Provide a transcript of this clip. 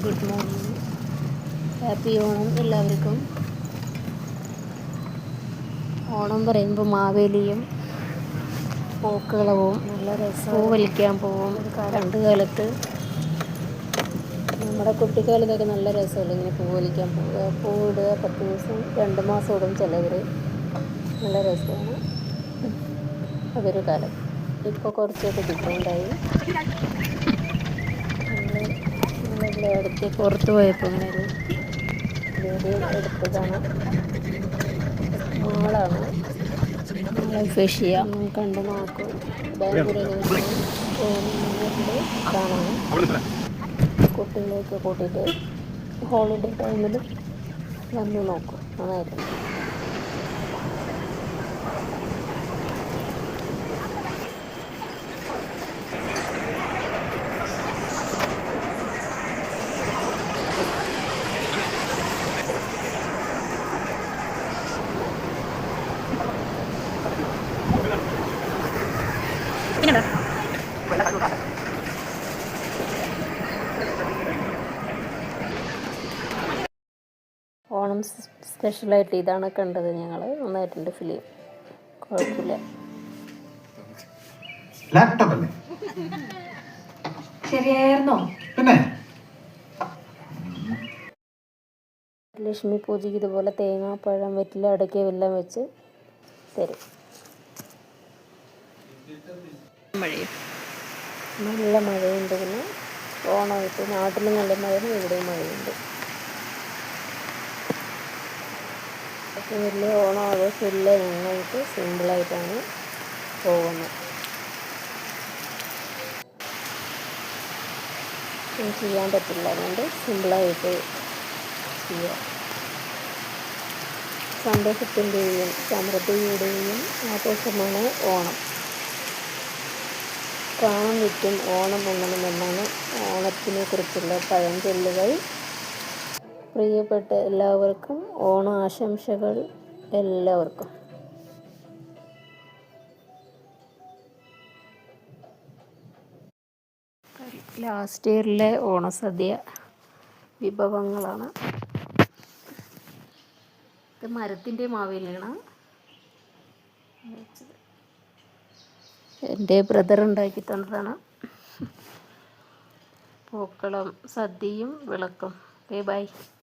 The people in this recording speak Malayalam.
ഗുഡ് മോർണിംഗ്, ഹാപ്പി ഓണം എല്ലാവർക്കും. ഓണം പറയുമ്പോൾ മാവേലിയും പൂക്കളവും നല്ല രസം, പൂ വലിക്കാൻ പോവും. പണ്ട് കാലത്ത് നമ്മുടെ കുട്ടിക്കാലത്തൊക്കെ നല്ല രസമല്ല ഇങ്ങനെ പൂ വലിക്കാൻ പോവുക, പൂ ഇടുക, 10 ദിവസം 2 മാസം ഇടും ചിലവർ. നല്ല രസമാണ്, അതൊരു കാലം. ഇപ്പോൾ കുറച്ചൊക്കെ ഡിഫറെൻ്റായി. നമ്മളിവിടെ അടുത്ത് പുറത്ത് പോയപ്പോൾ ഇങ്ങനെ ഒരു വീഡിയോ എടുത്തതാണ്. മാളാണ്, ലൈഫ് കണ്ടു നോക്കും. ബാംഗ്ലൂരിൽ പോകുന്നുണ്ട് കാണാൻ. കുട്ടികളെയൊക്കെ കൂട്ടിയിട്ട് ഹോളിഡേ ടൈമിൽ വന്ന് നോക്കും, നന്നായിട്ടുണ്ട്. ഓണം സ്പെഷ്യലായിട്ട് ഇതാണ് കണ്ടത് ഞങ്ങൾ. നന്നായിട്ടുണ്ട് ഫിലിം, കുഴപ്പമില്ല. ശരിയായിരുന്നോ? പിന്നെ ലക്ഷ്മി പൂജയ്ക്ക് ഇതുപോലെ തേങ്ങ, പഴം, വെറ്റില, അടയ്ക്ക എല്ലാം വെച്ച് തരും. നല്ല മഴയുണ്ട്. പിന്നെ ഓണമായിട്ട് നാട്ടിലും നല്ല മഴയും ഇവിടെയും മഴയുണ്ട്. അപ്പോൾ വലിയ ഓണം ആഘോഷമില്ല, ഞങ്ങൾക്ക് സിമ്പിളായിട്ടാണ് പോകുന്നത്. ചെയ്യാൻ പറ്റില്ല, അതുകൊണ്ട് സിമ്പിളായിട്ട് ചെയ്യുക. സന്തോഷത്തിൻ്റെയും സമൃദ്ധിയുടെയും ആഘോഷമാണ് ഓണം. കാണാൻ വിറ്റും ഓണം ഉണ്ണണമെന്നാണ് ഓണത്തിനെ കുറിച്ചുള്ള പഴഞ്ചൊല്ലുകൾ. പ്രിയപ്പെട്ട എല്ലാവർക്കും ഓണ ആശംസകൾ. എല്ലാവർക്കും ലാസ്റ്റ് ഇയറിലെ ഓണസദ്യ വിഭവങ്ങളാണ്. ഇത് മരത്തിൻ്റെ മാവേലിയാണ് വെച്ചത്. എൻ്റെ ബ്രദർ ഉണ്ടാക്കി തന്നതാണ്. പൂക്കളം, സദ്യയും വിളക്കും. Okay, by.